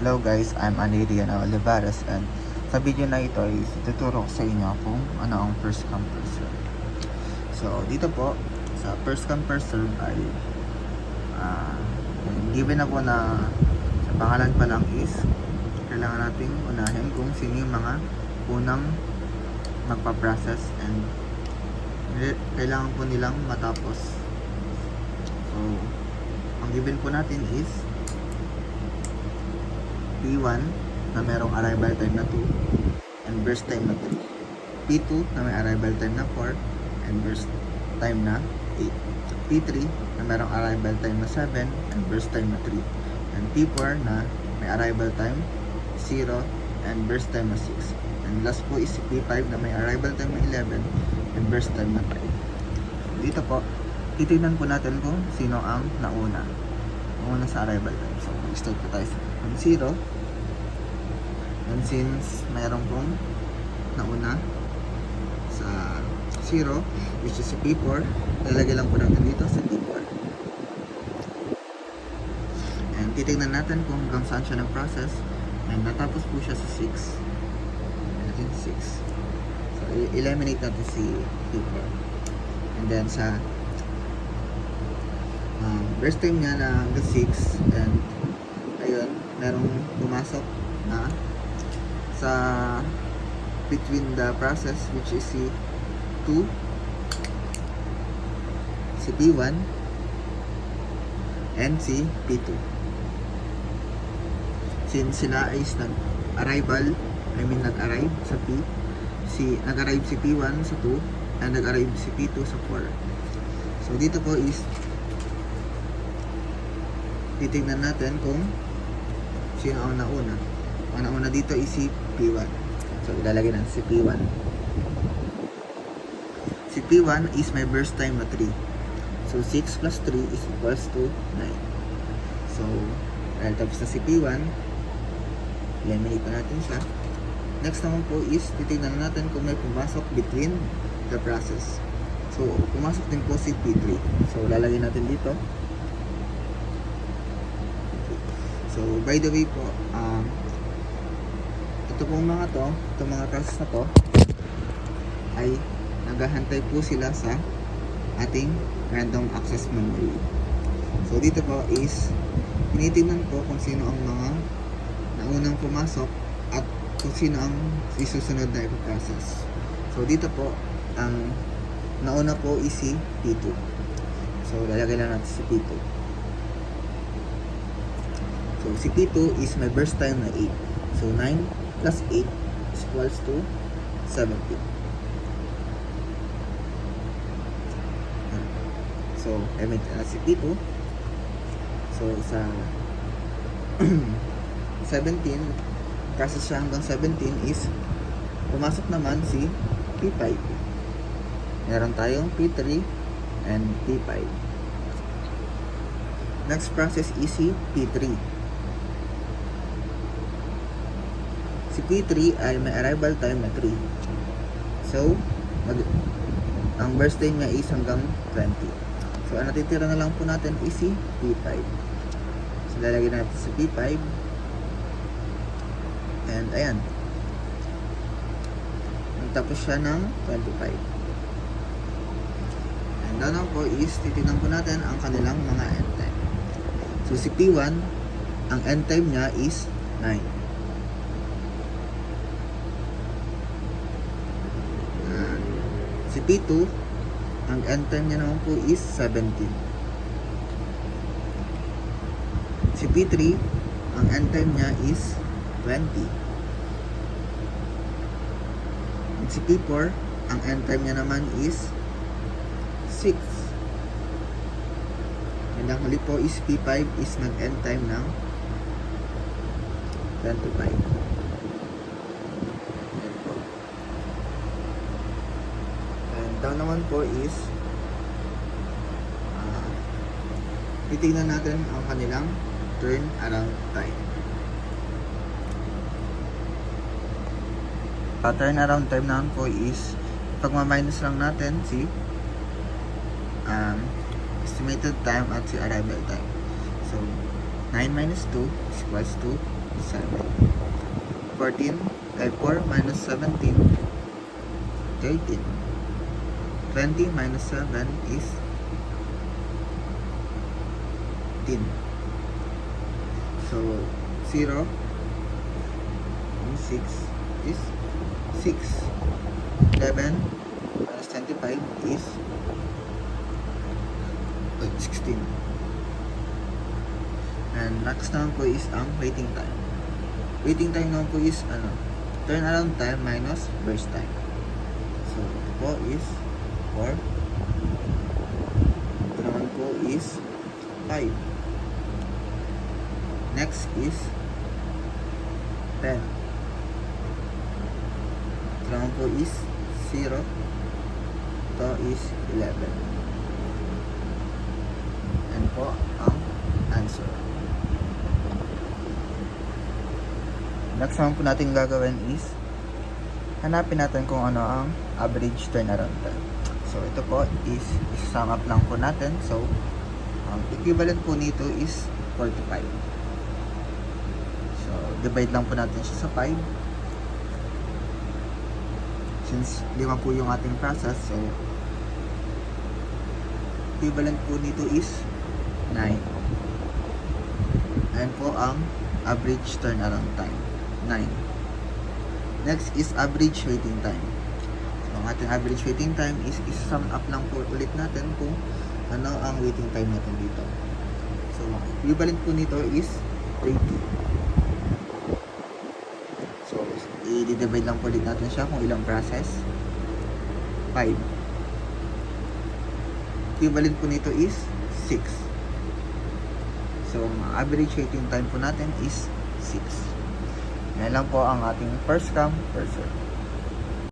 Hello guys, I'm Anirian Olivares and sa video na ito is ituturo ko sa inyo kung ano ang first come first serve. So dito po sa first come first serve ay given na po na sa pangalan pa lang is kailangan nating unahin kung sino yung mga unang magpa-process and kailangan po nilang matapos. So ang given po natin is P1 na merong arrival time na 2 and burst time na 3. P2 na may arrival time na 4 and burst time na 8. P3 na merong arrival time na 7 and burst time na 3. And P4 na may arrival time 0 and burst time na 6. And last po is P5 na may arrival time na 11 and burst time na 5. Dito po, titignan po natin kung sino ang nauna sa arrival time. So, mag-start po tayo from 0. And since mayroon pong nauna sa 0, which is si P4, lalagay lang po natin dito sa P4. And titignan natin kung hanggang saan siya nag-process. And natapos po siya sa 6. Natin 6. So, eliminate natin si P4. And then sa burst time niya na hanggang 6 and ayun, merong pumasok na sa between the process which is si 2, si P1 and si P2. Since sila is nag-arrive sa nag-arrive si P1 sa 2 and nag-arrive si P2 sa 4. So dito po is titignan natin kung sino ang nauna. Ang nauna dito is si P1. So, ilalagay natin si P1. Si P1 is my burst time na 3. So, 6 plus 3 is equals to 9. So, dahil tapos na si P1, eliminate na natin siya. Next naman po is titignan natin kung may pumasok between the process. So, pumasok din po si P3. So, lalagay natin dito. So, by the way po, ito pong itong mga process na to, ay naghahantay po sila sa ating random access memory. So, dito po is, tinitingnan po kung sino ang mga naunang pumasok at kung sino ang isusunod na ipaprocess. So, dito po, ang nauna po is si P2. So, lalagay lang natin si P2. So, si P2 is my burst time na 8. So, 9 plus 8 is equals to 17. So, emit na si P2. So, sa 17, process siya hanggang 17 is pumasok naman si P5. Meron tayong P3 and P5. Next process is si P3. Si P3 ay may arrival time na 3. So, ang burst time niya is hanggang 20. So, ang natitira na lang po natin is si P5. So, lalagyan natin si P5. And, ayan. Tapos siya ng 25. And, doon po is, titignan po natin ang kanilang mga end time. So, si P1, ang end time niya is 9. Si P2, ang end time niya naman po is 17. Si P3, ang end time niya is 20. Si P4, ang end time niya naman is 6. And ang huli po is P5 is nag-end time ng 25. Down naman po is titignan natin ang kanilang turn around time. Turn around time naman po is pagma-minus lang natin si estimated time at si arrival time. So, 9 minus 2 is equals to 7. 14, 4 minus 17, 13. 20 minus 7 is 10. So, 0 and 6 is 6. 11 minus 25 is 16. And next naman po is ang waiting time. Waiting time naman po is turnaround time minus burst time. So, ito po is 4. Ito naman po is 5. Next is 10. Ito naman po is 0. Ito is 11. And po ang answer. Next naman po natin gagawin is hanapin natin kung ano ang average turnaround time. So, ito po is sum up lang po natin. So, ang equivalent po nito is 45. So, divide lang po natin siya sa 5. Since 5 po yung ating process, so equivalent po nito is 9. Ayan po ang average turnaround time. 9. Next is average waiting time. So, ang ating average waiting time is sum up lang po ulit natin kung ano ang waiting time natin dito. So, equivalent po nito is 30. So, i-divide lang po ulit natin siya kung ilang process. 5. Equivalent po nito is 6. So, ang average waiting time po natin is 6. Yan lang po ang ating first come, first serve.